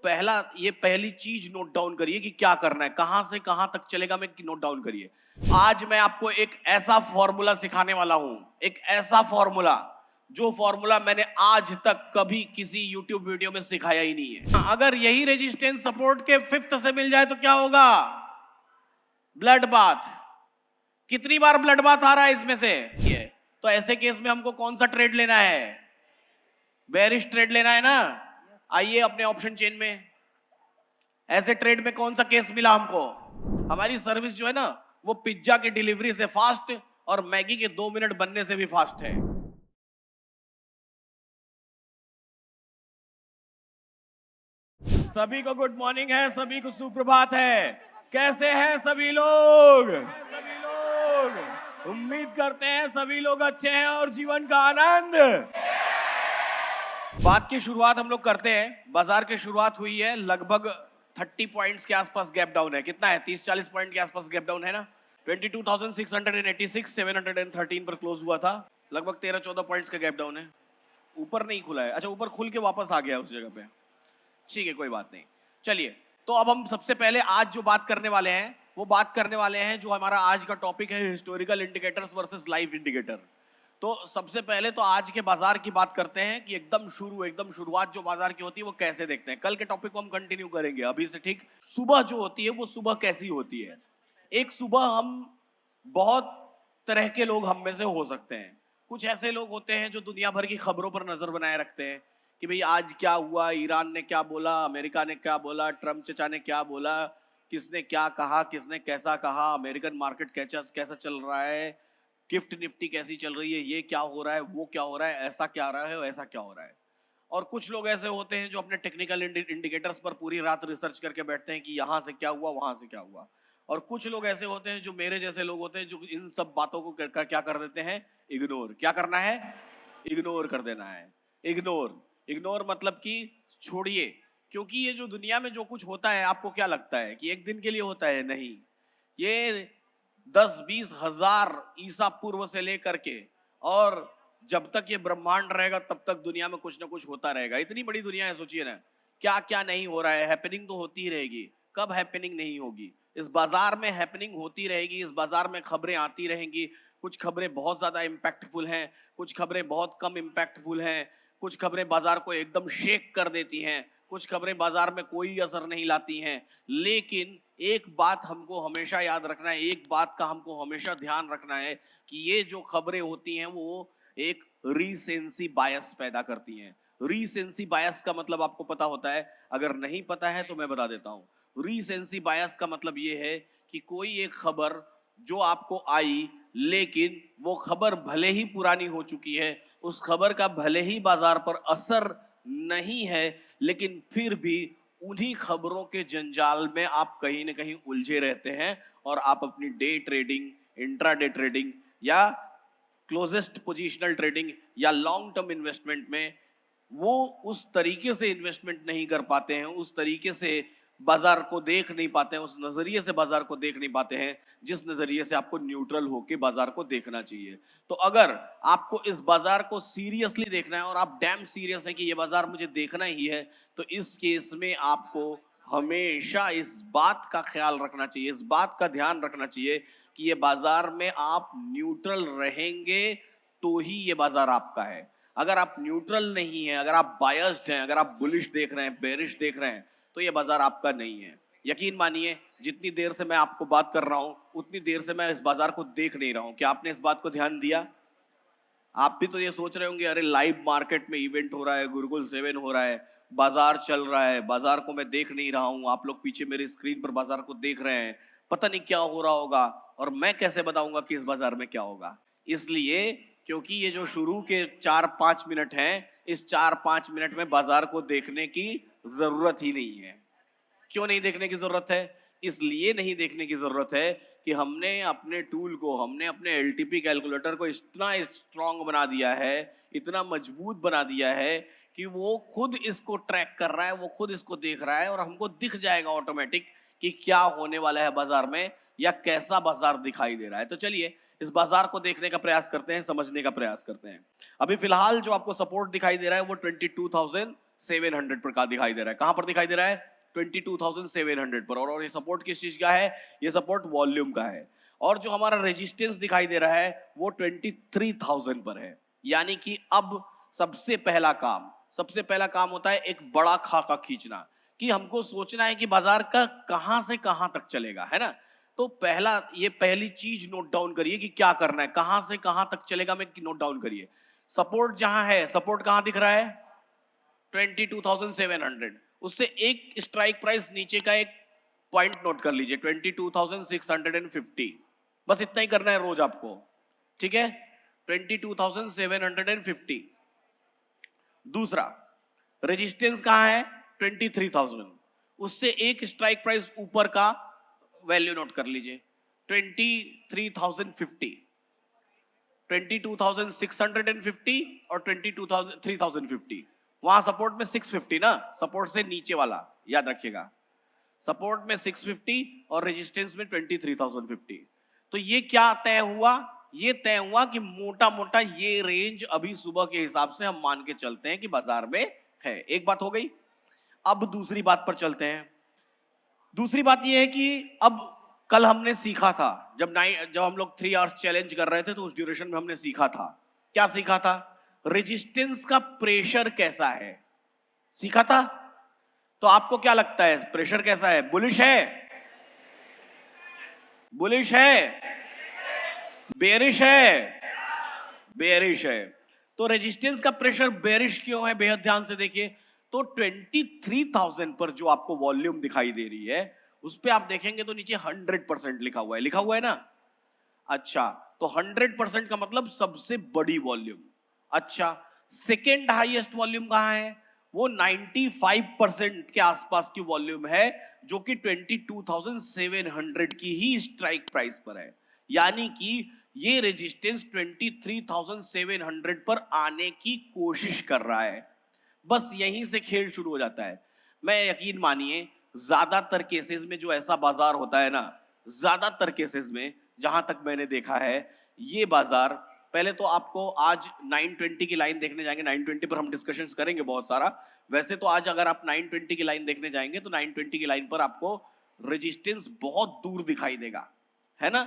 पहला ये पहली चीज नोट डाउन करिए कि क्या करना है, कहां से कहां तक चलेगा, मैं नोट डाउन करिए। आज मैं आपको एक ऐसा फॉर्मूला सिखाने वाला हूं, एक ऐसा फॉर्मूला जो फॉर्मूला मैंने आज तक कभी किसी यूट्यूब वीडियो में सिखाया ही नहीं है। अगर यही रेजिस्टेंस सपोर्ट के फिफ्थ से मिल जाए तो क्या होगा? Blood bath. कितनी बार ब्लड बाथ आ रहा है इसमें से? ये तो ऐसे केस में हमको कौन सा ट्रेड लेना है? बेरिश ट्रेड लेना है ना। आइए अपने ऑप्शन चेन में, ऐसे ट्रेड में कौन सा केस मिला हमको? हमारी सर्विस जो है ना, वो पिज्जा की डिलीवरी से फास्ट और मैगी के 2 मिनट बनने से भी फास्ट है। सभी को गुड मॉर्निंग है, सभी को सुप्रभात है। कैसे हैं सभी लोग? उम्मीद करते हैं सभी लोग अच्छे हैं और जीवन का आनंद। बात की शुरुआत हम लोग करते हैं। बाजार की शुरुआत हुई है, लगभग 30 पॉइंट्स के आसपास गैप डाउन है। कितना है? 30-40 पॉइंट के आसपास गैप डाउन है ना। 22,686 713 पर क्लोज हुआ था। लगभग 13-14 पॉइंट्स का गैप डाउन है। ऊपर नहीं खुला है। अच्छा, ऊपर खुल के वापस आ गया उस जगह पे। ठीक है, कोई बात नहीं। चलिए, तो अब हम सबसे पहले आज जो बात करने वाले हैं, वो बात करने वाले हैं जो हमारा आज का टॉपिक है, historical indicators versus live indicator. तो सबसे पहले तो आज के बाजार की बात करते हैं कि एकदम शुरुआत जो बाजार की होती है वो कैसे देखते हैं। कल के टॉपिक को हम कंटिन्यू करेंगे अभी से, ठीक। सुबह जो होती है वो सुबह कैसी होती है? एक सुबह हम बहुत तरह के लोग हम में से हो सकते हैं। कुछ ऐसे लोग होते हैं जो दुनिया भर की खबरों पर नजर बनाए रखते हैं कि भाई आज क्या हुआ, ईरान ने क्या बोला, अमेरिका ने क्या बोला, ट्रम्प चचा ने क्या बोला, किसने क्या कहा, किसने कैसा कहा, अमेरिकन मार्केट कैसा कैसा चल रहा है, गिफ्ट निफ्टी कैसी चल रही है, ये क्या हो रहा है, वो क्या हो रहा है, ऐसा क्या रहा है, ऐसा क्या हो रहा है। और कुछ लोग ऐसे होते हैं जो अपने टेक्निकल इंडिकेटर्स पर पूरी रात रिसर्च करके बैठते हैं कि यहाँ से क्या हुआ, वहां से क्या हुआ। और कुछ लोग ऐसे होते हैं जो मेरे जैसे लोग होते हैं जो इन सब बातों को क्या कर देते हैं? इग्नोर। क्या करना है? इग्नोर कर देना है। इग्नोर। इग्नोर मतलब कि छोड़िए। क्योंकि ये जो दुनिया में जो कुछ होता है, आपको क्या लगता है कि एक दिन के लिए होता है? नहीं। ये 10-20 हजार ईसा पूर्व से लेकर के और जब तक ये ब्रह्मांड रहेगा तब तक दुनिया में कुछ ना कुछ होता रहेगा। इतनी बड़ी दुनिया है, सोचिए ना, क्या क्या नहीं हो रहा है। हैपनिंग तो होती ही रहेगी। कब हैपनिंग नहीं होगी? इस बाजार में हैपनिंग होती रहेगी। इस बाजार में खबरें आती रहेंगी। कुछ खबरें बहुत ज्यादा इंपैक्टफुल हैं, कुछ खबरें बहुत कम इंपैक्टफुल हैं, कुछ खबरें बाजार को एकदम शेक कर देती हैं, कुछ खबरें बाजार में कोई असर नहीं लाती हैं। लेकिन एक बात हमको हमेशा याद रखना है, एक बात का हमको हमेशा ध्यान रखना है कि ये जो खबरें होती हैं वो एक रीसेंसी बायस पैदा करती हैं। रीसेंसी बायस का मतलब आपको पता होता है? अगर नहीं पता है तो मैं बता देता हूं। रीसेंसी बायस का मतलब ये है कि कोई एक खबर जो आपको आई, लेकिन वो खबर भले ही पुरानी हो चुकी है, उस खबर का भले ही बाजार पर असर नहीं है, लेकिन फिर भी उन्हीं खबरों के जंजाल में आप कहीं ना कहीं उलझे रहते हैं और आप अपनी डे ट्रेडिंग, इंट्राडे ट्रेडिंग या क्लोजेस्ट पोजिशनल ट्रेडिंग या लॉन्ग टर्म इन्वेस्टमेंट में वो उस तरीके से इन्वेस्टमेंट नहीं कर पाते हैं, उस तरीके से बाजार को देख नहीं पाते हैं, उस नजरिए से बाजार को देख नहीं पाते हैं जिस नजरिए से आपको न्यूट्रल होकर बाजार को देखना चाहिए। तो अगर आपको इस बाजार को सीरियसली देखना है और आप डैम सीरियस है कि ये बाजार मुझे देखना ही है, तो इस केस में आपको हमेशा इस बात का ख्याल रखना चाहिए, इस बात का ध्यान रखना चाहिए कि ये बाजार में आप न्यूट्रल रहेंगे तो ही ये बाजार आपका है। अगर आप न्यूट्रल नहीं है, अगर आप बायस्ड हैं, अगर आप बुलिश देख रहे हैं, बेरिश देख रहे हैं, तो ये बाजार आपका नहीं है। यकीन मानिए, जितनी देर से मैं आपको बात कर रहा हूं उतनी देर से मैं इस बाजार को देख नहीं रहा हूं। क्या आपने इस बात को ध्यान दिया? आप भी तो ये सोच रहे होंगे, अरे लाइव मार्केट में इवेंट हो रहा है, गुरुकुल 7 हो रहा है, बाजार चल रहा है, बाजार को मैं देख नहीं रहा हूं, आप लोग पीछे मेरे स्क्रीन पर बाजार को देख रहे हैं, पता नहीं क्या हो रहा होगा और मैं कैसे बताऊंगा कि इस बाजार में क्या होगा। इसलिए, क्योंकि ये जो शुरू के 4-5 मिनट हैं, इस 4-5 मिनट में बाजार को देखने की जरूरत ही नहीं है। क्यों नहीं देखने की जरूरत है? इसलिए नहीं देखने की जरूरत है कि हमने अपने टूल को, हमने अपने एलटीपी कैलकुलेटर को इतना स्ट्रांग बना दिया है, इतना मजबूत बना दिया है कि वो खुद इसको ट्रैक कर रहा है, वो खुद इसको देख रहा है और हमको दिख जाएगा ऑटोमेटिक कि क्या होने वाला है बाजार में या कैसा बाजार दिखाई दे रहा है। तो चलिए इस बाजार को देखने का प्रयास करते हैं, समझने का प्रयास करते हैं। अभी फिलहाल जो आपको सपोर्ट दिखाई दे रहा है वो 22,700 पर का दिखाई दे रहा है। कहां पर दिखाई दे रहा है? 22,700 पर। और ये सपोर्ट किस चीज का है? ये सपोर्ट वॉल्यूम का है। और जो हमारा रेजिस्टेंस दिखाई दे रहा है वो 23,000 पर है। यानी कि अब सबसे पहला काम होता है एक बड़ा खाका खींचना, कि हमको सोचना है कि बाजार का कहां से कहां तक चलेगा, है ना। तो पहली चीज नोट डाउन करिए कि क्या करना है, कहां से कहां तक चलेगा, मैं नोट डाउन करिए। सपोर्ट जहां है, सपोर्ट कहां दिख रहा है? 22,700। उससे एक स्ट्राइक प्राइस नीचे का एक पॉइंट नोट कर लीजिए, 22,650। बस इतना ही करना है रोज आपको, ठीक है। 22,750। दूसरा रेजिस्टेंस कहां है? 23,000। उससे एक स्ट्राइक प्राइस ऊपर का वैल्यू नोट कर लीजिए, 23,050। 22,650 और 23,050। वहां सपोर्ट में 650 ना, सपोर्ट से नीचे वाला याद रखिएगा। सपोर्ट में 650 और रेजिस्टेंस में 23,050। तो ये क्या तय हुआ? ये तय हुआ कि मोटा मोटा ये रेंज अभी सुबह के हिसाब से हम मान के चलते हैं कि बाजार में है। एक बात हो गई। अब दूसरी बात पर चलते हैं। दूसरी बात यह है कि अब कल हमने सीखा था, जब हम लोग 3 आवर्स चैलेंज कर रहे थे, तो उस ड्यूरेशन में हमने सीखा था, क्या सीखा था? रेजिस्टेंस का प्रेशर कैसा है, सीखा था। तो आपको क्या लगता है प्रेशर कैसा है? बुलिश है, बुलिश है, बेरिश है, बेरिश है। तो रेजिस्टेंस का प्रेशर बेरिश क्यों है? बेहद ध्यान से देखिए। तो 23,000 पर जो आपको वॉल्यूम दिखाई दे रही है, उस पे आप देखेंगे तो नीचे 100% लिखा हुआ है ना। अच्छा, तो 100% का मतलब सबसे बड़ी वॉल्यूम। अच्छा, सेकेंड हाईएस्ट वॉल्यूम कहां है? वो 95% के आसपास की वॉल्यूम है, जो कि 22,700 की ही स्ट्राइक प्राइस पर है। यानी कि ये रेजिस्टेंस 23,700 पर आने की कोशिश कर रहा है। बस यहीं से खेल शुरू हो जाता है। मैं यकीन मानिए, ज्यादातर केसेस में जो ऐसा बाजार होता है ना, ज्यादातर केसेस में जहां तक मैंने देखा है, ये बाजार पहले तो आपको आज 920 की लाइन देखने जाएंगे, 920 पर हम डिस्कशंस करेंगे बहुत सारा। वैसे तो आज अगर आप 920 की लाइन देखने जाएंगे तो 920 की लाइन पर आपको रेजिस्टेंस बहुत दूर दिखाई देगा, है ना।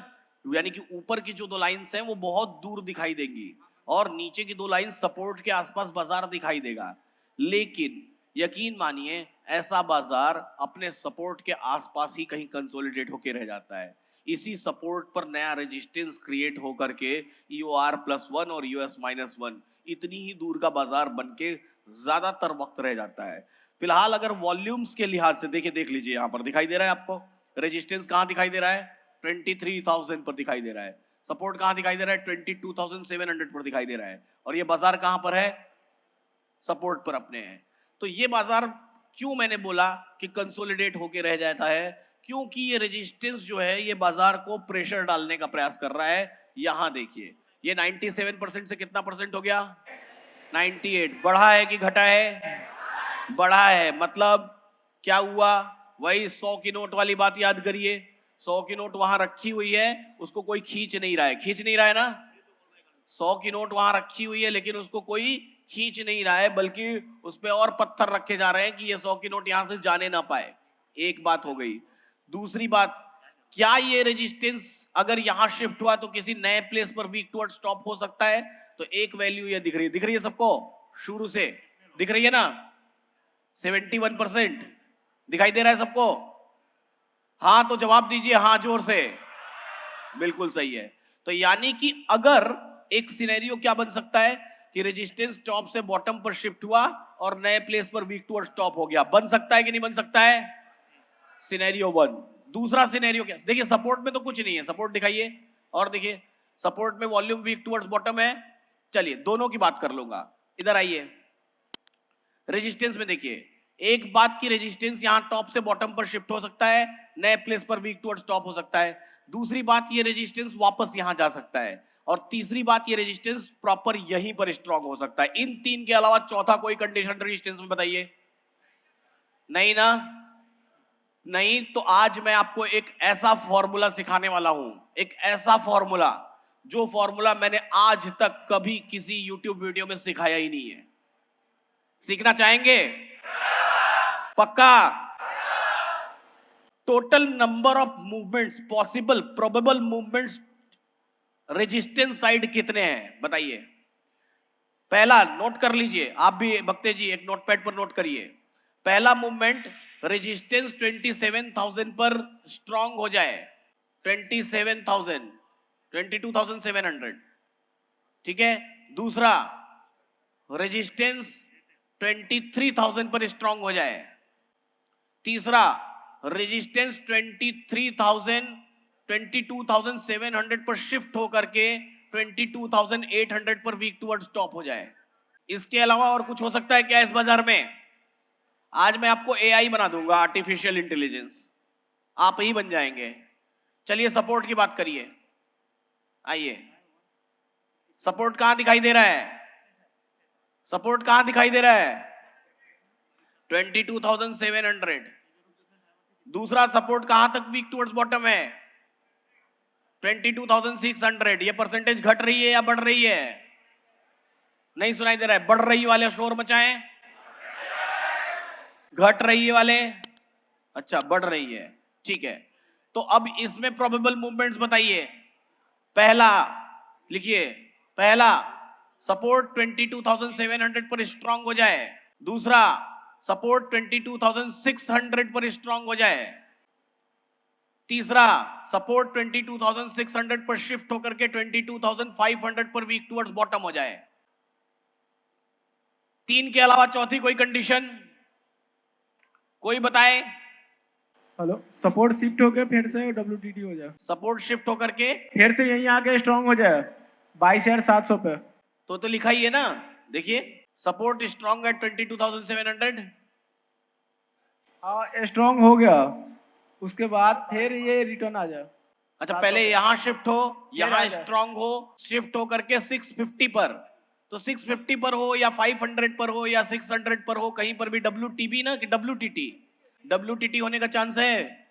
यानी कि ऊपर की जो 2 लाइंस हैं वो बहुत दूर दिखाई देंगी और नीचे की 2 लाइन सपोर्ट के आसपास बाजार दिखाई देगा। लेकिन यकीन मानिए, ऐसा बाजार अपने सपोर्ट के आसपास ही कहीं कंसोलिडेट होकर रह जाता है। इसी सपोर्ट पर नया रेजिस्टेंस क्रिएट होकर के EOR+1 और US-1 इतनी ही दूर का बाजार बनके ज्यादातर वक्त रह जाता है। फिलहाल अगर वॉल्यूम्स के लिहाज से देख लीजिए, यहां पर दिखाई दे रहा है आपको रेजिस्टेंस कहां दिखाई दे रहा है? 23,000 पर दिखाई दे रहा है। सपोर्ट कहां दिखाई दे रहा है? 22,700 पर दिखाई दे रहा है। और ये बाजार कहां पर है? सपोर्ट पर अपने हैं। तो ये बाजार क्यों मैंने बोला कि कंसोलिडेट होके रह जाता है? क्योंकि ये रेजिस्टेंस जो है, ये बाजार को प्रेशर डालने का प्रयास कर रहा है। यहां देखिए, ये 97% से कितना परसेंट हो गया? 98। बढ़ा है कि घटा है? बढ़ा है। मतलब क्या हुआ? वही 100 की नोट वाली बात याद करिए। 100 की नोट वहां रखी हुई है, उसको कोई खींच नहीं रहा है, खींच नहीं रहा है ना। 100 की नोट वहां रखी हुई है लेकिन उसको कोई खींच नहीं रहा है, बल्कि उस पे और पत्थर रखे जा रहे हैं कि ये 100 की नोट यहां से जाने ना पाए। एक बात हो गई। दूसरी बात, क्या ये रेजिस्टेंस अगर यहां शिफ्ट हुआ तो किसी नए प्लेस पर वीक टुवर्ड स्टॉप हो सकता है? तो एक वैल्यू ये दिख रही है सबको, शुरू से दिख रही है ना, 71% दिखाई दे रहा है सबको। हाँ तो जवाब दीजिए, हाँ जोर से। बिल्कुल सही है। तो यानी कि अगर एक सिनेरियो क्या बन सकता है कि रेजिस्टेंस टॉप से बॉटम पर शिफ्ट हुआ और नए प्लेस पर वीक टुवर्ड स्टॉप हो गया, बन सकता है कि नहीं बन सकता है? सिनेरियो 1। दूसरा सिनेरियो क्या? देखिए सपोर्ट में तो कुछ नहीं है, सपोर्ट दिखाइए। और देखिए सपोर्ट में वॉल्यूम वीक टुवर्ड्स बॉटम है। चलिए दोनों की बात कर लूंगा, इधर आइए। रेजिस्टेंस में देखिए, एक बात की रेजिस्टेंस यहां टॉप से बॉटम पर शिफ्ट हो सकता है, नए प्लेस पर वीक टुवर्ड्स टॉप हो सकता है। दूसरी बात, ये रेजिस्टेंस वापस यहां जा सकता है। और तीसरी बात, ये रेजिस्टेंस प्रॉपर यहीं पर स्ट्रांग हो सकता है। इन तीन के अलावा चौथा कोई कंडीशन रेजिस्टेंस में बताइए? नहीं ना। नहीं तो आज मैं आपको एक ऐसा फॉर्मूला सिखाने वाला हूं, एक ऐसा फॉर्मूला जो फॉर्मूला मैंने आज तक कभी किसी YouTube वीडियो में सिखाया ही नहीं है। सीखना चाहेंगे? पक्का? Total number of movements, possible probable movements resistance side कितने हैं बताइए? पहला नोट कर लीजिए, आप भी भक्ते जी एक नोटपैड पर नोट करिए। पहला मूवमेंट, रेजिस्टेंस 27,000 पर स्ट्रांग हो जाए, 27,000, 22,700, ठीक है। दूसरा, रेजिस्टेंस 23,000 पर स्ट्रांग हो जाए। तीसरा, रेजिस्टेंस 22,700 पर शिफ्ट होकर के 22,800 पर वीक टुवर्ड्स टॉप हो जाए। इसके अलावा और कुछ हो सकता है क्या इस बाजार में? आज मैं आपको एआई बना दूंगा, आर्टिफिशियल इंटेलिजेंस, आप ही बन जाएंगे। चलिए सपोर्ट की बात करिए, आइए। सपोर्ट कहां दिखाई दे रहा है? सपोर्ट कहां दिखाई दे रहा है? 22,700। दूसरा सपोर्ट कहां तक वीक टुवर्ड्स बॉटम है? 22,600। ये परसेंटेज घट रही है या बढ़ रही है? नहीं सुनाई दे रहा है। बढ़ रही वाले शोर मचाएं, घट रही है वाले, अच्छा बढ़ रही है, ठीक है। तो अब इसमें प्रोबेबल मूवमेंट्स बताइए। पहला लिखिए, पहला सपोर्ट 22,700 पर स्ट्रांग हो जाए। दूसरा, सपोर्ट 22,600 पर स्ट्रांग हो जाए। तीसरा, सपोर्ट 22,600 पर शिफ्ट होकर के 22,500 पर वीक टुवर्ड्स बॉटम हो जाए। तीन के अलावा चौथी कोई कंडीशन कोई बताए? हेलो, सपोर्ट शिफ्ट होके फिर से WTT हो जाए, सपोर्ट शिफ्ट होकर के फिर से यहीं आके स्ट्रांग हो जाए 22,700 पे। तो लिखा ही है ना, देखिए सपोर्ट स्ट्रांग एट 22,700। हाँ स्ट्रांग हो गया, उसके बाद फिर ये रिटर्न आ जाए। अच्छा पहले यहां शिफ्ट हो, यहां आ जाए। स्ट्रांग हो, शिफ्ट हो करके 650 पर, तो 650 पर हो या 500 पर हो या 600 पर हो, कहीं पर भी WTB ना कि WTT होने का चांस है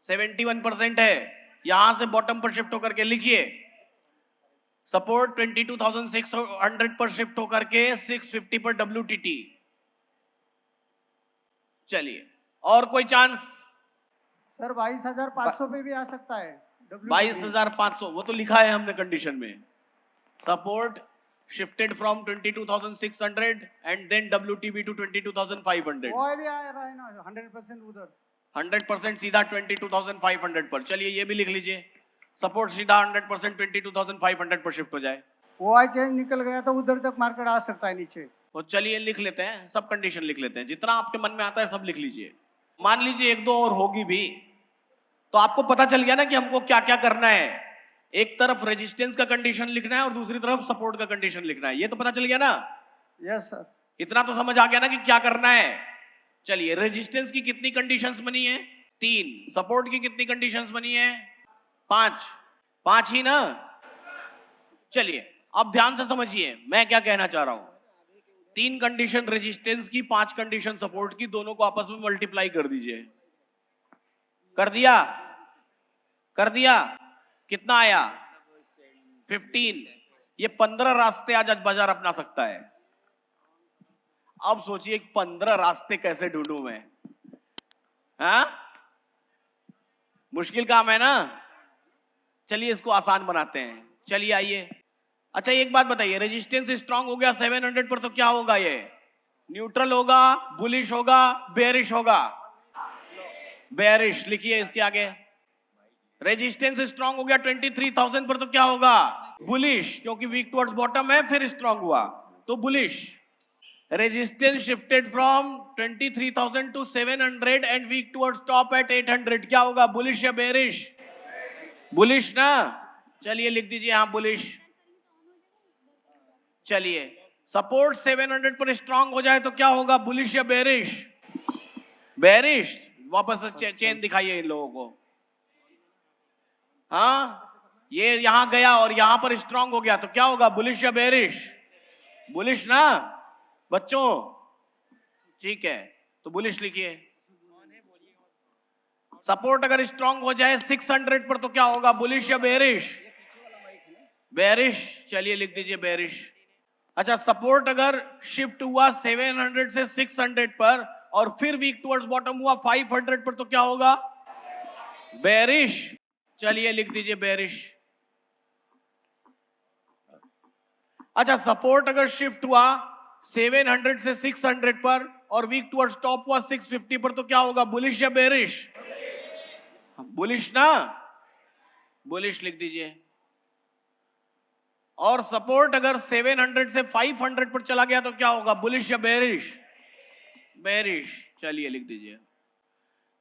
71% है। यहां से बॉटम पर शिफ्ट होकर के लिखिए, सपोर्ट 22,600 पर शिफ्ट होकर के 650 पर WTT। चलिए और कोई चांस? सर 22,500 पे भी आ सकता है। 22,500 वो तो लिखा है हमने कंडीशन में। Support shifted from 22,600 and then WTB to 22,500। वो भी आ रहा है ना 100% उधर। 100% सीधा 22,500 पर। चलिए ये भी लिख लीजिए, सपोर्ट सीधा 100% 22,500 पर शिफ्ट हो जाए। वो आई चेंज निकल गया तो उधर तक मार्केट आ सकता है नीचे। तो चलिए लिख लेते हैं, सब कंडीशन लिख लेते हैं, जितना आपके मन में आता है सब लिख लीजिए। मान लीजिए एक दो और होगी भी, तो आपको पता चल गया ना कि हमको क्या क्या करना है। एक तरफ रेजिस्टेंस का कंडीशन लिखना है और दूसरी तरफ सपोर्ट का कंडीशन लिखना है, ये तो पता चल गया ना? Yes sir. इतना तो समझ आ गया ना कि क्या करना है। चलिए रेजिस्टेंस की कितनी कंडीशंस बनी है? 3। सपोर्ट की कितनी कंडीशंस बनी है? 5। 5 ही ना? चलिए अब ध्यान से समझिए मैं क्या कहना चाह रहा हूं। 3 कंडीशन रेजिस्टेंस की, 5 कंडीशन सपोर्ट की, दोनों को आपस में मल्टीप्लाई कर दीजिए। कर दिया? कर दिया? कितना आया? 15। ये 15 रास्ते आज बाजार अपना सकता है। अब सोचिए 15 रास्ते कैसे ढूंढूं मैं? हाँ मुश्किल काम है ना। चलिए इसको आसान बनाते हैं, चलिए आइए। अच्छा एक बात बताइए, रेजिस्टेंस स्ट्रांग हो गया 700 पर, तो क्या होगा? ये न्यूट्रल होगा, बुलिश होगा, बेरिश होगा? बेरिश लिखिए इसके आगे। रेजिस्टेंस स्ट्रांग हो गया 23,000 पर, तो क्या होगा? बुलिश, क्योंकि वीक टुवर्ड्स बॉटम है फिर स्ट्रांग हुआ तो bullish. Resistance shifted from 23,000 to 700 and weak towards top at 800, क्या होगा? बुलिश या बेरिश? बुलिश ना? चलिए लिख दीजिए यहां बुलिश। चलिए सपोर्ट 700 पर स्ट्रांग हो जाए तो क्या होगा? बुलिश या बेरिश? बेरिश। वापस चेन दिखाइए इन लोगों को। हाँ ये यहां गया और यहां पर स्ट्रांग हो गया तो क्या होगा? बुलिश या बेरिश? बुलिश ना बच्चों? ठीक है तो बुलिश लिखिए। सपोर्ट अगर स्ट्रांग हो जाए 600 पर तो क्या होगा? बुलिश या बेरिश? बेरिश। चलिए लिख दीजिए बेरिश। अच्छा, सपोर्ट अगर शिफ्ट हुआ 700 से 600 पर और फिर वीक टुवर्ड्स बॉटम हुआ 500 पर तो क्या होगा? बेरिश। चलिए लिख दीजिए बेरिश। अच्छा, सपोर्ट अगर शिफ्ट हुआ 700 से 600 पर और वीक टुवर्ड्स टॉप हुआ 650 पर तो क्या होगा? बुलिश या बेरिश? बुलिश ना, बुलिश लिख दीजिए। और सपोर्ट अगर 700 से 500 पर चला गया तो क्या होगा? बुलिश या बेरिश? बेरिश। चलिए लिख दीजिए।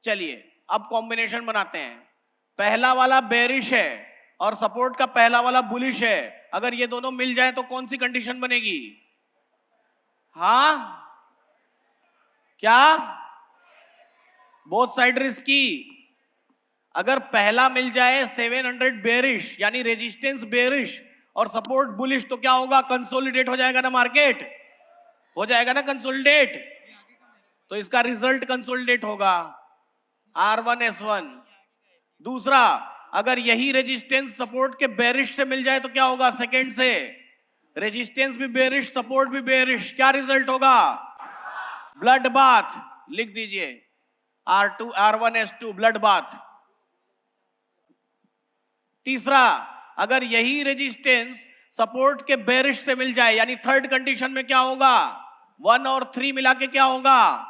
चलिए अब कॉम्बिनेशन बनाते हैं। पहला वाला बेरिश है और सपोर्ट का पहला वाला बुलिश है। अगर ये दोनों मिल जाए तो कौन सी कंडीशन बनेगी? हाँ, क्या? Both side risky. अगर पहला मिल जाए 700 बेरिश यानी रेजिस्टेंस बेरिश और सपोर्ट बुलिश तो क्या होगा? कंसोलिडेट हो जाएगा ना, मार्केट हो जाएगा ना कंसोलिडेट। तो इसका रिजल्ट कंसोलिडेट होगा R1S1। दूसरा, अगर यही रेजिस्टेंस सपोर्ट के बेरिश से मिल जाए तो क्या होगा? सेकेंड से रेजिस्टेंस भी बेरिश, सपोर्ट भी बेरिश, क्या रिजल्ट होगा? Blood bath. लिख दीजिए R1S2 ब्लड बाथ। तीसरा, अगर यही रेजिस्टेंस सपोर्ट के बेरिश से मिल जाए यानी थर्ड कंडीशन में क्या होगा? 1 और 3 मिला के क्या होगा?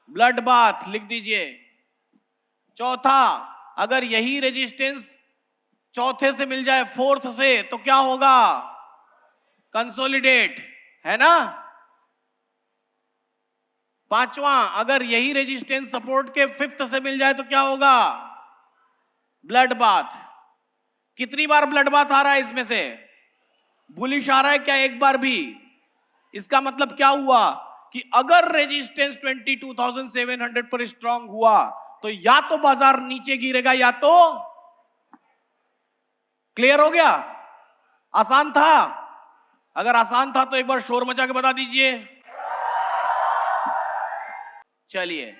Blood bath. लिख दीजिए। चौथा, अगर यही रेजिस्टेंस चौथे से मिल जाए फोर्थ से तो क्या होगा? कंसोलिडेट, है ना। पांचवा, अगर यही रेजिस्टेंस सपोर्ट के फिफ्थ से मिल जाए तो क्या होगा? Blood bath. कितनी बार ब्लड बाथ आ रहा है इसमें से? बुलिश आ रहा है क्या एक बार भी? इसका मतलब क्या हुआ कि अगर रेजिस्टेंस 22,700 पर स्ट्रांग हुआ तो या तो बाजार नीचे गिरेगा या तो। क्लियर हो गया? आसान था? अगर आसान था तो एक बार शोर मचा के बता दीजिए। चलिए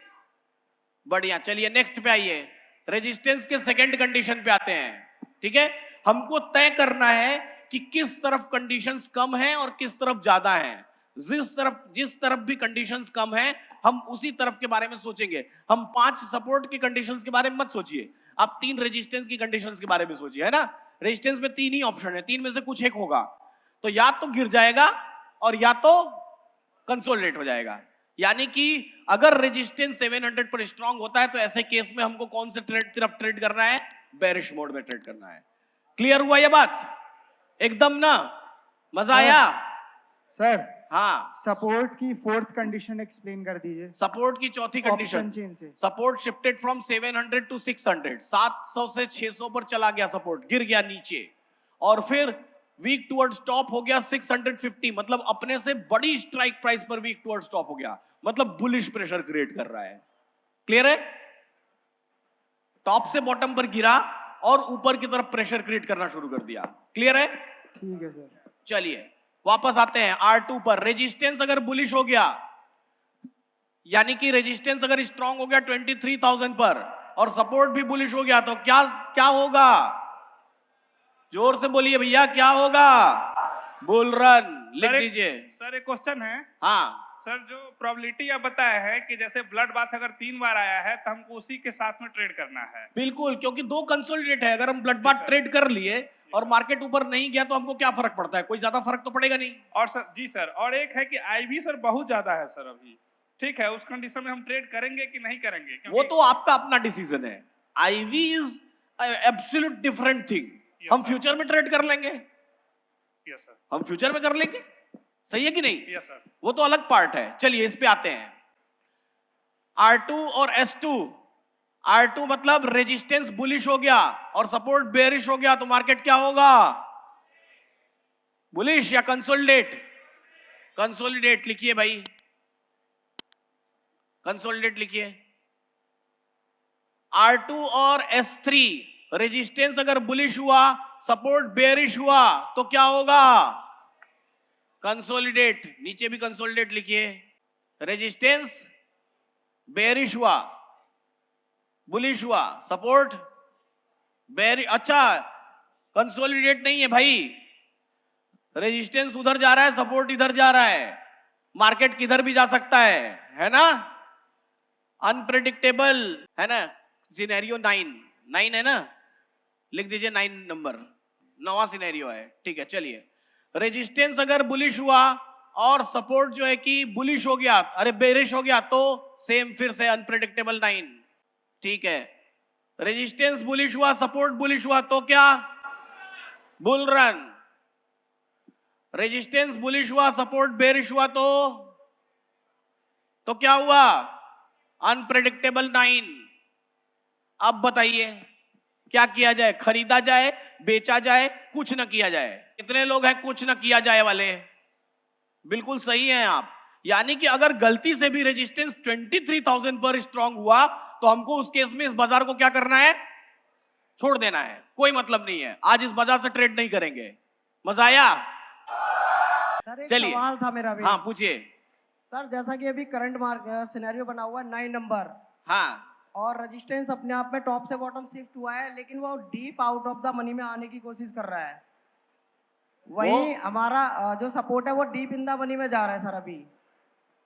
बढ़िया। चलिए नेक्स्ट पे आइए। रेजिस्टेंस के सेकंड कंडीशन पे आते हैं। ठीक है, हमको तय करना है कि किस तरफ कंडीशंस कम हैं और किस तरफ ज्यादा हैं। जिस तरफ भी कंडीशंस कम हैं हम उसी तरफ के बारे में सोचेंगे। हम 5 सपोर्ट की कंडीशंस के बारे में मत सोचिए, आप 3 रेजिस्टेंस की कंडीशंस के बारे में सोचिए, है ना। रेजिस्टेंस में 3 ही ऑप्शन है, 3 में से कुछ एक होगा। तो या तो गिर जाएगा और या तो कंसोलिडेट हो जाएगा। यानी कि अगर रेजिस्टेंस 700 पर स्ट्रांग होता है तो ऐसे केस में हमको कौन से तरफ ट्रेड करना है? बेरिश मोड में ट्रेड करना है। क्लियर हुआ ये बात? एकदम ना, मजा आया? सर हाँ, सपोर्ट की फोर्थ कंडीशन एक्सप्लेन कर दीजिए। सपोर्ट की चौथी कंडीशन। ऑप्शन चेन से सपोर्ट शिफ्टेड फ्रॉम 700 टू 600, 700 से 600 पर चला गया, सपोर्ट गिर गया नीचे और फिर वीक टुवर्ड्स टॉप हो गया 650, मतलब अपने से बड़ी स्ट्राइक प्राइस पर वीक टुवर्ड्स टॉप हो गया, मतलब बुलिश प्रेशर क्रिएट कर रहा है। क्लियर है? टॉप से बॉटम पर गिरा और ऊपर की तरफ प्रेशर क्रिएट करना शुरू कर दिया। क्लियर है? ठीक है सर। चलिए वापस आते हैं R2 पर। रेजिस्टेंस अगर बुलिश हो गया यानी कि रेजिस्टेंस अगर स्ट्रांग हो गया 23,000 पर और सपोर्ट भी बुलिश हो गया तो क्या क्या होगा? जोर से बोलिए भैया, क्या होगा? Bull run. लिख दीजिए। सर एक क्वेश्चन है। हाँ सर जो प्रोबेबिलिटी आप बताया है कि जैसे ब्लड बाथ अगर 3 बार आया है तो हमको उसी के साथ में ट्रेड करना है। बिल्कुल, क्योंकि 2 कंसोलिडेट है। अगर हम ब्लड बाथ ट्रेड कर लिए और मार्केट ऊपर नहीं गया तो हमको क्या फर्क पड़ता है? कोई ज्यादा फर्क तो पड़ेगा नहीं। और सर जी सर, और एक है कि आईवी सर बहुत ज्यादा है सर अभी, ठीक है, उस कंडीशन में हम ट्रेड करेंगे कि नहीं करेंगे? वो तो आपका अपना डिसीजन है। IV is absolute different thing. हम फ्यूचर में ट्रेड कर लेंगे। Yes sir. हम फ्यूचर में कर लेंगे, सही है कि नहीं? Yes sir. वो तो अलग पार्ट है। चलिए इस पे आते हैं। R2 और S2। R2 मतलब रेजिस्टेंस बुलिश हो गया और सपोर्ट बेरिश हो गया तो मार्केट क्या होगा? बुलिश या कंसोलिडेट? कंसोलिडेट लिखिए भाई, कंसोलिडेट लिखिए। R2 और S3 रेजिस्टेंस अगर बुलिश हुआ, सपोर्ट बेरिश हुआ तो क्या होगा? कंसोलिडेट। नीचे भी कंसोलिडेट लिखिए। रेजिस्टेंस बेरिश हुआ, बुलिश हुआ, सपोर्ट बेरिश। अच्छा, कंसोलिडेट नहीं है भाई, रेजिस्टेंस उधर जा रहा है, सपोर्ट इधर जा रहा है, मार्केट किधर भी जा सकता है ना? अनप्रेडिक्टेबल है ना? सिनेरियो 9 है ना? लिख दीजिए 9 नंबर, 9वां सिनेरियो है। ठीक है, चलिए। रेजिस्टेंस अगर बुलिश हुआ और सपोर्ट जो है कि बुलिश हो गया, अरे बेरिश हो गया, तो सेम फिर से अनप्रेडिक्टेबल 9। ठीक है, रेजिस्टेंस बुलिश हुआ, सपोर्ट बुलिश हुआ, तो क्या? Bull run. रेजिस्टेंस बुलिश हुआ, सपोर्ट बेरिश हुआ, तो क्या हुआ? अनप्रेडिक्टेबल 9। अब बताइए क्या किया जाए? खरीदा जाए, बेचा जाए, कुछ ना किया जाए? कितने लोग हैं कुछ ना किया जाए वाले? बिल्कुल सही हैं आप। यानी कि अगर गलती से भी रेजिस्टेंस 23,000 पर स्ट्रांग हुआ तो हमको उस केस में इस बाजार को क्या करना है? छोड़ देना है, कोई मतलब नहीं है। आज इस बाजार से ट्रेड नहीं करेंगे। मजा आया? सर एक चलिए। सवाल था मेरा भी। हाँ, पूछिए। सर जैसा कि अभी करंट मार्केट सिनेरियो बना हुआ है 9 नंबर, हाँ, और रेजिस्टेंस अपने आप में टॉप से बॉटम शिफ्ट हुआ है, लेकिन वो deep out of the money में आने की कोशिश कर रहा है। वहीं हमारा जो सपोर्ट है वो डीप इन द मनी में जा रहा है सर अभी।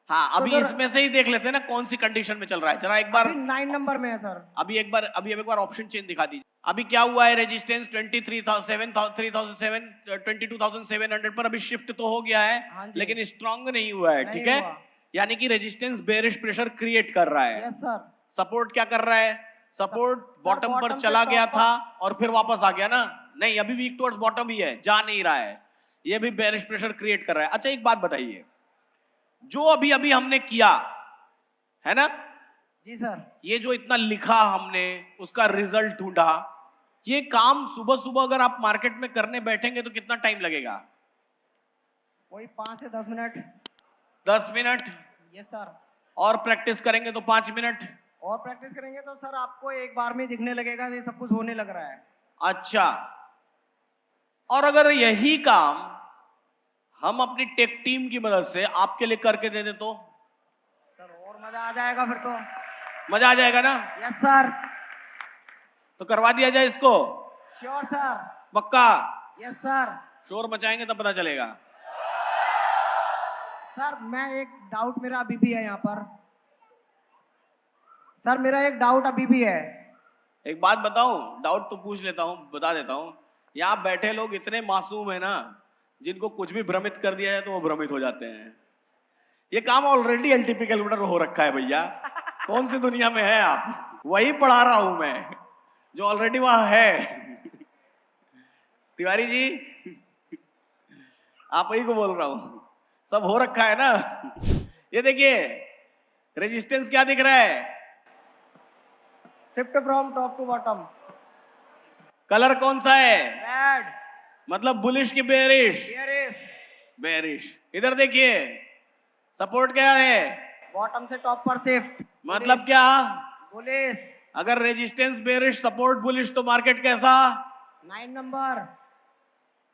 हाँ, तो अभी इसमें से ही देख लेते हैं ना कौन सी कंडीशन में चल रहा है। जरा एक बार, अभी 9 नंबर में है सर। अभी एक बार ऑप्शन चेन दिखा दीजिए। अभी क्या हुआ है? रेजिस्टेंस 22,700 पर अभी शिफ्ट तो हो गया हाँ है, जी। लेकिन स्ट्रांग नहीं हुआ है। नहीं ठीक है, हुआ। यानी कि रेजिस्टेंस बेरिश प्रेशर क्रिएट कर रहा है। Yes sir. सपोर्ट क्या कर रहा है? सपोर्ट सर, बॉटम पर bottom से चला top गया पर- था और फिर वापस आ गया ना? नहीं, अभी वीक टुवर्ड्स बॉटम ही है, जा नहीं रहा है। ये भी बेरिश प्रेशर क्रिएट कर रहा है। अच्छा, एक बात बताइए, जो अभी अभी हमने किया है ना, जी सर। ये जो इतना लिखा हमने, उसका रिजल्ट ढूंढा, ये काम सुबह सुबह अगर आप मार्केट में करने बैठेंगे तो कितना टाइम लगेगा? वही 5 से 10 मिनट। 10 मिनट। Yes sir. और प्रैक्टिस करेंगे तो 5 मिनट। और प्रैक्टिस करेंगे तो सर आपको एक बार में ही दिखने लगेगा ये सब कुछ होने लग रहा है। अच्छा, और अगर यही काम हम अपनी टेक टीम की मदद से आपके लिए करके दे दे तो सर और मजा आ जाएगा फिर तो। मजा आ जाएगा ना? Yes sir. तो करवा दिया जाए इसको? Sure sir. पक्का? Yes sir. शोर मचाएंगे तब पता चलेगा। सर मैं एक डाउट मेरा अभी भी है यहाँ पर। सर मेरा एक डाउट अभी भी है। एक बात बताऊं, डाउट तो पूछ लेता हूं, बता देता हूं। यहाँ बैठे लोग इतने मासूम है ना, जिनको कुछ भी भ्रमित कर दिया जाए तो वो भ्रमित हो जाते हैं। ये काम ऑलरेडी एलटीपी कैलकुलेटर हो रखा है भैया, कौन सी दुनिया में है आप? वही पढ़ा रहा हूं मैं जो ऑलरेडी वहां है। तिवारी जी, आप ही को बोल रहा हूं, सब हो रखा है ना। ये देखिए, रेजिस्टेंस क्या दिख रहा है? Shift from top to bottom. Colour कौन सा है? रेड। मतलब बुलिश की बेरिश? बेयरिश। बेरिश। इधर देखिए, सपोर्ट क्या है? बॉटम से टॉप पर शिफ्ट। मतलब क्या? बुलिश। अगर रेजिस्टेंस बेरिश, सपोर्ट बुलिश, तो मार्केट कैसा? 9 नंबर।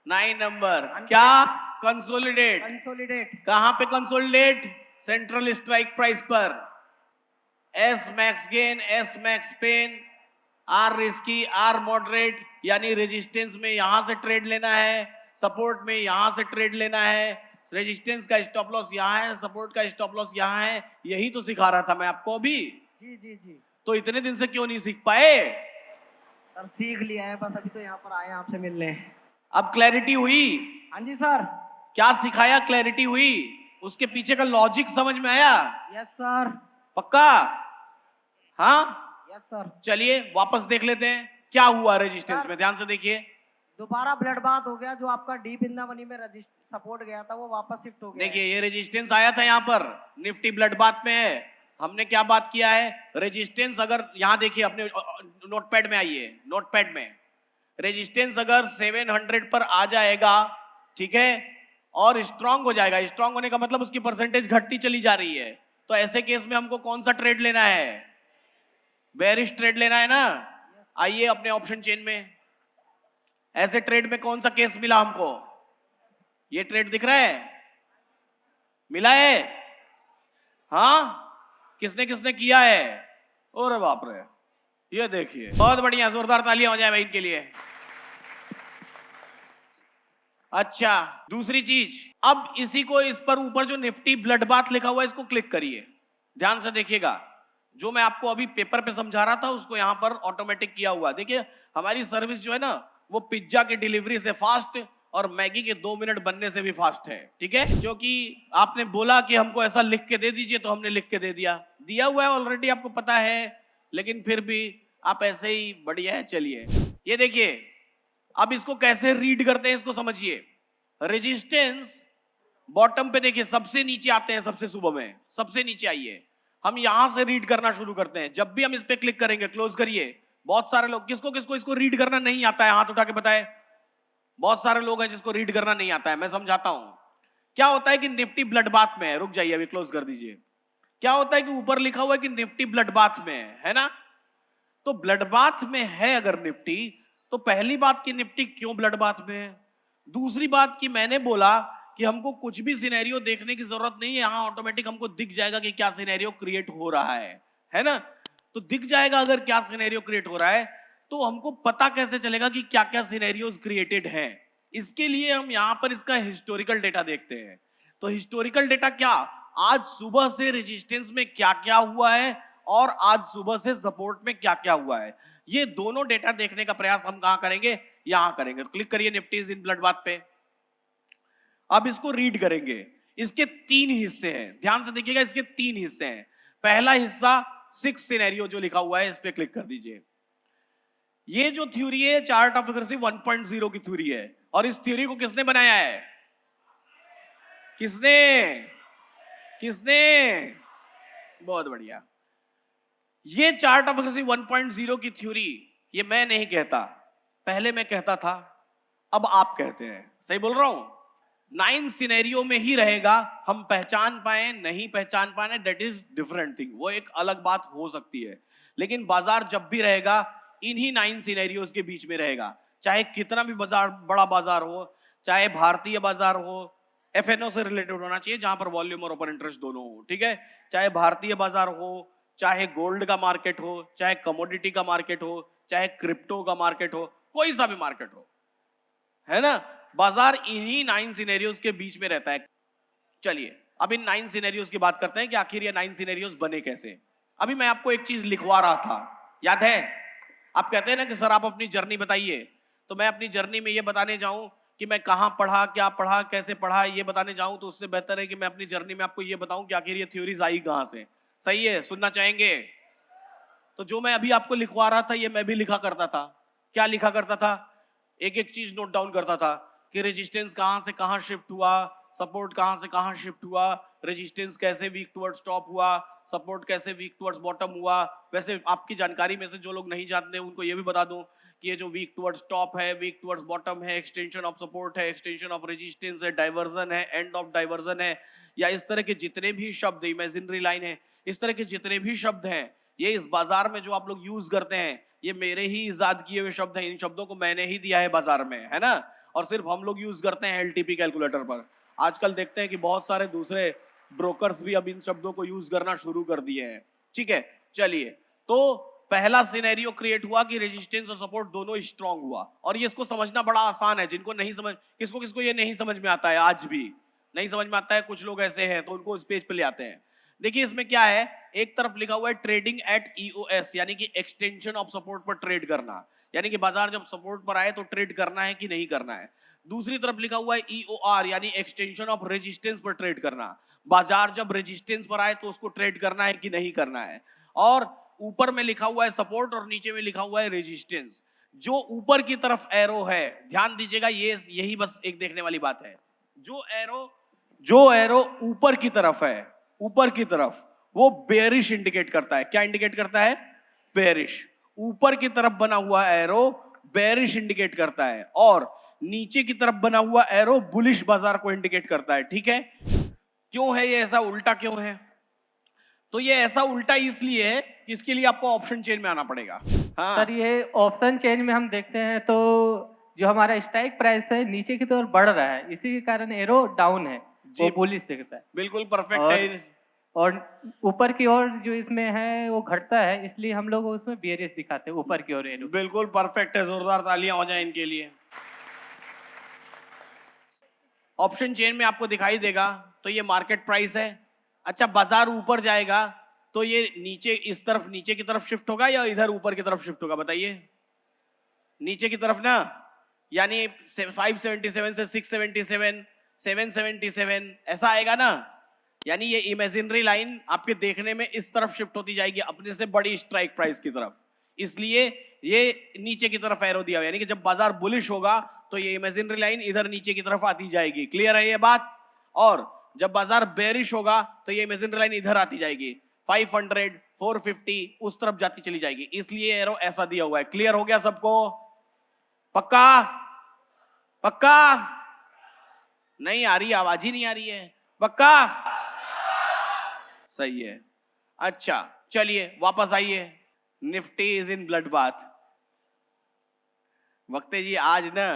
9 नंबर। क्या? कंसोलिडेट। कंसोलिडेट। कहां पे कंसोलिडेट? सेंट्रल स्ट्राइक प्राइस पर। As max gain, as max pain, are risky, are moderate, यानी रेजिस्टेंस में यहां से ट्रेड लेना है, सपोर्ट में यहां से ट्रेड लेना है। रेजिस्टेंस का स्टॉप लॉस यहां है, सपोर्ट का स्टॉप लॉस यहां है। यही तो सिखा रहा था मैं आपको अभी। जी जी जी। तो इतने दिन से क्यों नहीं सीख पाए? सर सीख लिया है, बस अभी तो यहाँ पर आए हैं आपसे मिलने। अब क्लैरिटी हुई? हाँ जी सर। क्या सिखाया? क्लैरिटी हुई? उसके पीछे का लॉजिक समझ में आया? Yes sir. पक्का? हाँ, यस सर। चलिए वापस देख लेते हैं क्या हुआ रेजिस्टेंस सर। में। ध्यान से देखिए, दोबारा ब्लड बात हो गया, जो आपका डीप इन द मनी में सपोर्ट गया था वो वापस शिफ्ट हो गया। देखिए ये रेजिस्टेंस आया था यहाँ पर, निफ्टी ब्लड बात में है। हमने क्या बात किया है? रेजिस्टेंस अगर यहाँ देखिए, अपने नोटपैड में आइए, नोटपैड में रेजिस्टेंस अगर 700 पर आ जाएगा, ठीक है, और स्ट्रांग हो जाएगा। स्ट्रांग होने का मतलब उसकी परसेंटेज घटती चली जा रही है, तो ऐसे केस में हमको कौन सा ट्रेड लेना है? बेरिश ट्रेड लेना है ना। आइए अपने ऑप्शन चेन में, ऐसे ट्रेड में कौन सा केस मिला हमको? ये ट्रेड दिख रहा है? मिला है? हाँ, किसने किसने किया है? अरे बाप रे, ये देखिए, बहुत बढ़िया, जोरदार तालियां हो जाए भाई इनके लिए। अच्छा, दूसरी चीज, अब इसी को इस पर ऊपर जो निफ्टी ब्लड बाथ लिखा हुआ है इसको क्लिक करिए, ध्यान से देखिएगा। जो मैं आपको अभी पेपर पे समझा रहा था उसको यहां पर ऑटोमेटिक किया हुआ। देखिए हमारी सर्विस जो है ना वो पिज्जा की डिलीवरी से फास्ट और मैगी के 2 मिनट बनने से भी फास्ट है, ठीक है। क्योंकि आपने बोला कि हमको ऐसा लिख के दे दीजिए तो हमने लिख के दे दिया हुआ है ऑलरेडी, आपको पता है, लेकिन फिर भी आप ऐसे ही बढ़िया है। चलिए ये देखिए, अब इसको कैसे रीड करते हैं इसको समझिए। रेजिस्टेंस बॉटम पे देखिए सबसे नीचे आते हैं, सबसे सुबह में सबसे नीचे आइए, हम यहां से रीड करना शुरू करते हैं। जब भी हम इस पे क्लिक करेंगे, क्लोज करिए। बहुत सारे लोग, किसको किसको इसको रीड करना नहीं आता है हाथ उठा के बताए। बहुत सारे लोग हैं जिसको रीड करना नहीं आता है, मैं समझाता हूं। क्या होता है कि निफ्टी ब्लड बाथ में है, रुक जाइए अभी क्लोज कर दीजिए। क्या होता है कि ऊपर लिखा हुआ है कि निफ्टी ब्लड बाथ में है ना। तो ब्लड बाथ में है अगर निफ्टी, तो पहली बात की निफ्टी क्यों ब्लड बाथ में है। दूसरी बात की मैंने बोला कि हमको कुछ भी सिनेरियो देखने की जरूरत नहीं है, यहां ऑटोमेटिक हमको दिख जाएगा कि क्या सिनेरियो क्रिएट हो रहा है ना। तो दिख जाएगा अगर क्या सिनेरियो क्रिएट हो रहा है, तो हमको पता कैसे चलेगा कि क्या क्या सिनेरियोज क्रिएटेड हैं। इसके लिए हम यहां पर इसका हिस्टोरिकल डेटा देखते हैं। तो हिस्टोरिकल डेटा क्या, आज सुबह से रेजिस्टेंस में क्या क्या हुआ है और आज सुबह से सपोर्ट में क्या क्या हुआ है, ये दोनों डेटा देखने का प्रयास हम कहां करेंगे, यहां करेंगे। तो क्लिक करिए Nifty is in blood bath पे। अब इसको रीड करेंगे। इसके 3 हिस्से हैं, ध्यान से देखिएगा, इसके 3 हिस्से हैं। पहला हिस्सा 6 सिनेरियो जो लिखा हुआ है इस पे क्लिक कर दीजिए। ये जो थ्योरी है चार्ट ऑफ एफिशिएंसी 1.0 की थ्योरी है, और इस थ्योरी को किसने बनाया है, किसने किसने, बहुत बढ़िया। ये चार्ट ऑफ एफिशिएंसी 1.0 की थ्योरी ये मैं नहीं कहता, पहले मैं कहता था, अब आप कहते हैं। सही बोल रहा हूं। 9 सिनेरियो में ही रहेगा, हम पहचान पाए नहीं पहचान पाए दैट इज डिफरेंट थिंग, वो एक अलग बात हो सकती है। लेकिन बाजार जब भी रहेगा इन्हीं 9 सिनेरियोज के बीच में रहेगा, चाहे कितना भी बाजार बड़ा बाजार हो, चाहे भारतीय बाजार हो, एफएनओ से रिलेटेड होना चाहिए जहां पर वॉल्यूम और ओपन इंटरेस्ट दोनों हो, ठीक है। चाहे भारतीय बाजार हो, चाहे गोल्ड का मार्केट हो, चाहे कमोडिटी का मार्केट हो, चाहे क्रिप्टो का मार्केट हो, कोई सा भी मार्केट हो, है ना, बाजार इन्हीं 9 सिनेरियोज के बीच में रहता है। चलिए अब इन 9 सिनेरियोज की बात करते हैं कि आखिर ये 9 सिनेरियोज बने कैसे। अभी मैं आपको एक चीज लिखवा रहा था, याद है। आप कहते हैं ना कि सर आप अपनी जर्नी बताइए, तो मैं अपनी जर्नी में ये बताने जाऊं कि मैं कहां पढ़ा, क्या पढ़ा, कैसे पढ़ा, ये बताने जाऊं तो उससे बेहतर है कि मैं अपनी जर्नी में आपको ये बताऊं कि आखिर ये थ्योरीज आई कहां से। सही है, सुनना चाहेंगे। तो जो मैं अभी आपको लिखवा रहा था ये मैं भी लिखा करता था। क्या लिखा करता था, एक एक चीज नोट डाउन करता था कि रेजिस्टेंस कहां से कहां शिफ्ट हुआ, सपोर्ट कहां से कहां शिफ्ट हुआ, रेजिस्टेंस कैसे वीक टुवर्ड्स टॉप हुआ, सपोर्ट कैसे वीक टुवर्ड्स बॉटम हुआ। वैसे आपकी जानकारी में से जो लोग नहीं जानते उनको ये भी बता दूं कि ये जो वीक टुवर्ड्स टॉप है, वीक टुवर्ड्स बॉटम है, एक्सटेंशन ऑफ सपोर्ट है, एक्सटेंशन ऑफ रेजिस्टेंस है, डाइवर्जन है, एंड ऑफ डाइवर्जन है, या इस तरह के जितने भी शब्द, इमेजिनरी लाइन है, इस तरह के जितने भी शब्द हैं, ये इस बाजार में जो आप लोग यूज करते हैं ये मेरे ही इजाद किए हुए शब्द हैं। इन शब्दों को मैंने ही दिया है बाजार में, है ना, और सिर्फ हम लोग यूज करते हैं एलटीपी कैलकुलेटर पर। आजकल देखते हैं कि बहुत सारे दूसरे ब्रोकर्स भी अब इन शब्दों को यूज करना शुरू कर दिए हैं, ठीक है। चलिए, तो पहला सिनेरियो क्रिएट हुआ कि रेजिस्टेंस और सपोर्ट दोनों स्ट्रांग हुआ, और ये इसको समझना बड़ा आसान है। जिनको नहीं समझ, किसको किसको ये नहीं समझ में आता है, आज भी नहीं समझ में आता है, कुछ लोग ऐसे हैं तो उनको इस पेज पे ले आते हैं। देखिए इसमें क्या है, एक तरफ लिखा हुआ है ट्रेडिंग एट ईओएस, यानी कि एक्सटेंशन ऑफ सपोर्ट पर ट्रेड करना, यानी कि बाजार जब सपोर्ट पर आए तो ट्रेड करना है कि नहीं करना है। दूसरी तरफ लिखा हुआ है ईओआर, यानी एक्सटेंशन ऑफ रेजिस्टेंस पर ट्रेड करना, बाजार जब रेजिस्टेंस पर आए तो उसको ट्रेड करना है कि नहीं करना है। और ऊपर में लिखा हुआ है सपोर्ट और नीचे में लिखा हुआ है रेजिस्टेंस। जो ऊपर की तरफ एरो है, ध्यान दीजिएगा, ये यही बस एक देखने वाली बात है। जो एरो ऊपर की तरफ है, ऊपर की तरफ, वो बेरिश इंडिकेट करता है। क्या इंडिकेट करता है, बेरिश। ऊपर की तरफ बना हुआ एरो बेरिश इंडिकेट करता है, और नीचे की तरफ बना हुआ एरो बुलिश बाजार को इंडिकेट करता है, ठीक है। क्यों है ये ऐसा उल्टा, क्यों है, तो ये ऐसा उल्टा इसलिए है कि इसके लिए आपको ऑप्शन चेन में आना पड़ेगा। हाँ सर, ये ऑप्शन चेंज में हम देखते हैं तो जो हमारा स्ट्राइक प्राइस है नीचे की तरफ बढ़ रहा है, इसी के कारण एरो डाउन है, वो बुलिश दिखता है। बिल्कुल परफेक्ट है। और ऊपर की ओर जो इसमें है वो घटता है, इसलिए हम लोग उसमें बेरिश दिखाते हैं ऊपर की ओर एरो। बिल्कुल परफेक्ट है, जोरदार तालियां हो जाए इनके लिए। ऑप्शन चेन में आपको दिखाई देगा तो ये मार्केट प्राइस है। अच्छा, बाजार ऊपर जाएगा तो ये नीचे, इस तरफ नीचे की तरफ शिफ्ट होगा या इधर ऊपर की तरफ शिफ्ट होगा, बताइए। नीचे की तरफ ना, यानी 577 से 677, 777 ऐसा आएगा ना। यानी ये इमेजिनरी लाइन आपके देखने में इस तरफ शिफ्ट होती जाएगी, अपने से बड़ी स्ट्राइक प्राइस की तरफ। इसलिए ये नीचे की तरफ एरो दिया हुआ, यानी कि जब बाजार बुलिश होगा तो ये इमेजिनरी लाइन इधर नीचे की तरफ आती जाएगी। क्लियर है ये बात? और जब बाजार बेरिश होगा तो ये इमेजिनरी लाइन इधर आती जाएगी, 500, 450 उस तरफ जाती चली जाएगी। इसलिए एरो ऐसा दिया हुआ है। क्लियर हो गया सबको? पक्का? पक्का? नहीं आ रही, आवाज ही नहीं आ रही है। पक्का? सही है। अच्छा चलिए वापस आइए। Nifty is in blood bath. Bhakte ji आज ना,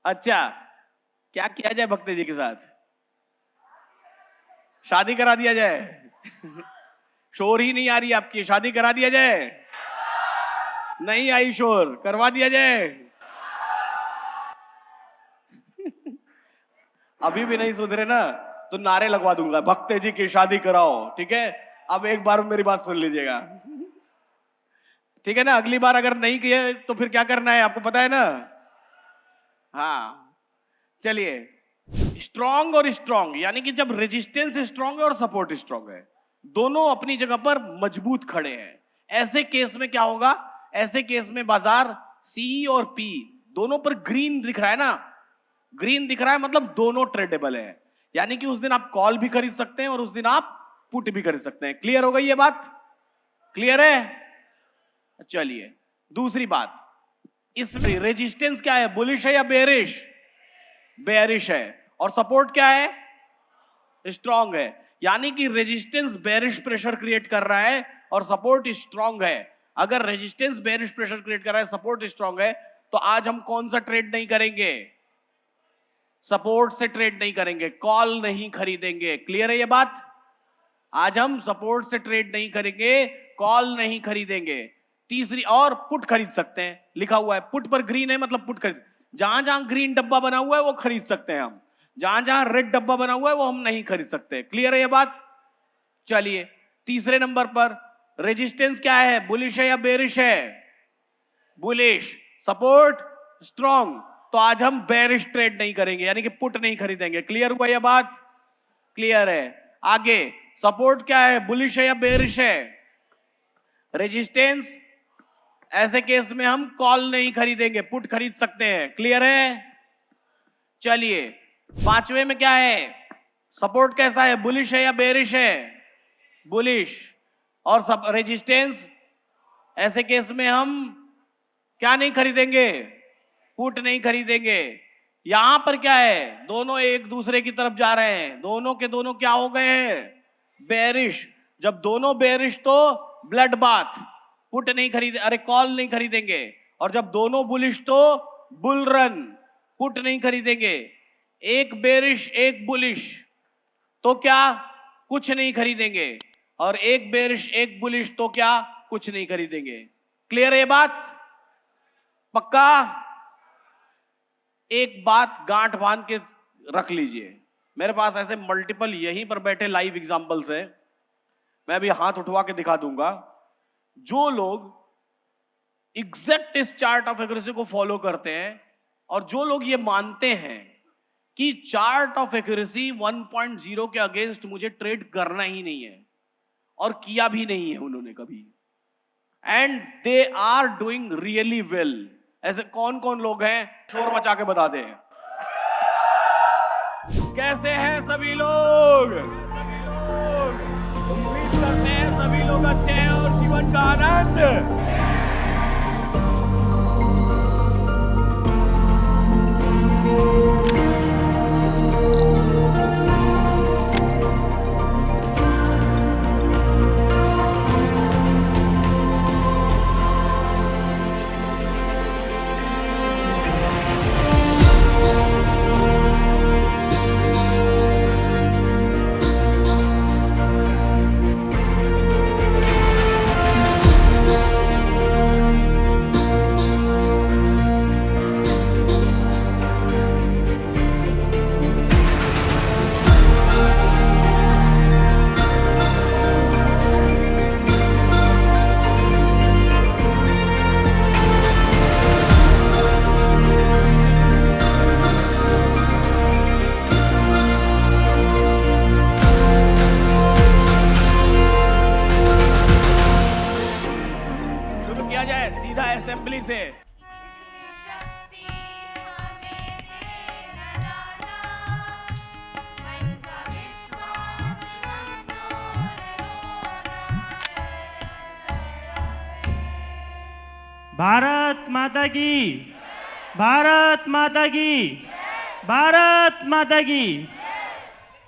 अच्छा क्या किया जाए भक्ते जी के साथ? शादी करा दिया जाए। शोर ही नहीं आ रही आपकी, शादी करा दिया जाए। नहीं आई शोर, करवा दिया जाए। अभी भी नहीं सुधरे ना तो नारे लगवा दूंगा, भक्ते जी की शादी कराओ। ठीक है, अब एक बार मेरी बात सुन लीजिएगा, ठीक है ना। अगली बार अगर नहीं किए तो फिर क्या करना है आपको पता है ना। हाँ चलिए, स्ट्रॉन्ग और स्ट्रॉन्ग, यानी कि जब रेजिस्टेंस स्ट्रॉन्ग है और सपोर्ट स्ट्रॉन्ग है, दोनों अपनी जगह पर मजबूत खड़े हैं, ऐसे केस में क्या होगा? ऐसे केस में बाजार सी और पी दोनों पर ग्रीन दिख रहा है ना। ग्रीन दिख रहा है मतलब दोनों ट्रेडेबल है, यानी कि उस दिन आप कॉल भी खरीद सकते हैं और उस दिन आप पुट भी खरीद सकते हैं। क्लियर हो गई ये बात? क्लियर है? चलिए दूसरी बात, इसमें रेजिस्टेंस क्या है? बुलिश है या बेरिश? बेरिश है। और सपोर्ट क्या है? स्ट्रॉन्ग है। यानी कि रेजिस्टेंस बेरिश प्रेशर क्रिएट कर रहा है और सपोर्ट स्ट्रॉन्ग है। अगर रेजिस्टेंस बेरिश प्रेशर क्रिएट कर रहा है, सपोर्ट स्ट्रॉन्ग है, तो आज हम कौन सा ट्रेड नहीं करेंगे? सपोर्ट से ट्रेड नहीं करेंगे, कॉल नहीं खरीदेंगे। क्लियर है ये बात? आज हम सपोर्ट से ट्रेड नहीं करेंगे, कॉल नहीं खरीदेंगे। तीसरी, और पुट खरीद सकते हैं, लिखा हुआ है पुट पर ग्रीन है मतलब पुट खरीद। जहां जहां ग्रीन डब्बा बना हुआ है वो खरीद सकते हैं हम, जहां जहां रेड डब्बा बना हुआ है वो हम नहीं खरीद सकते। क्लियर है ये बात? चलिए तीसरे नंबर पर रेजिस्टेंस क्या है? बुलिश है या बेरिश है? बुलिश। सपोर्ट स्ट्रॉन्ग, तो आज हम बेरिश ट्रेड नहीं करेंगे, यानी कि पुट नहीं खरीदेंगे। क्लियर हुआ यह बात? क्लियर है। आगे सपोर्ट क्या है? बुलिश है या बेरिश है? रेजिस्टेंस, ऐसे केस में हम कॉल नहीं खरीदेंगे, पुट खरीद सकते हैं। क्लियर है? चलिए पांचवे में क्या है? सपोर्ट कैसा है? बुलिश है या बेरिश है? बुलिश। और सब रेजिस्टेंस, ऐसे केस में हम क्या नहीं खरीदेंगे? पुट नहीं खरीदेंगे। यहां पर क्या है? दोनों एक दूसरे की तरफ जा रहे हैं, दोनों के दोनों क्या हो गए हैं? बेरिश। जब दोनों बेरिश तो ब्लड बाथ, पुट नहीं खरीदे, अरे कॉल नहीं खरीदेंगे। और जब दोनों बुलिश तो बुल रन, पुट नहीं खरीदेंगे। एक बेरिश एक बुलिश तो क्या? कुछ नहीं खरीदेंगे। और एक बेरिश एक बुलिश तो क्या? कुछ नहीं खरीदेंगे। क्लियर है बात? पक्का? एक बात गांठ बांध के रख लीजिए, मेरे पास ऐसे मल्टीपल यहीं पर बैठे लाइव एग्जांपल्स हैं, मैं भी हाथ उठवा के दिखा दूंगा। जो लोग एग्जैक्ट इस चार्ट ऑफ एक्यूरेसी को फॉलो करते हैं और जो लोग ये मानते हैं कि चार्ट ऑफ एक्यूरेसी 1.0 के अगेंस्ट मुझे ट्रेड करना ही नहीं है, और किया भी नहीं है उन्होंने कभी, and they are doing really well. ऐसे कौन कौन लोग हैं? शोर मचा के बता दें। कैसे हैं सभी लोग? उम्मीद करते हैं सभी लोग अच्छे हैं और जीवन का आनंद से इतनी शक्ति हमें देना दाता, मन का विश्वास कमजोर होना। भारत माता की, भारत माता की, भारत माता की।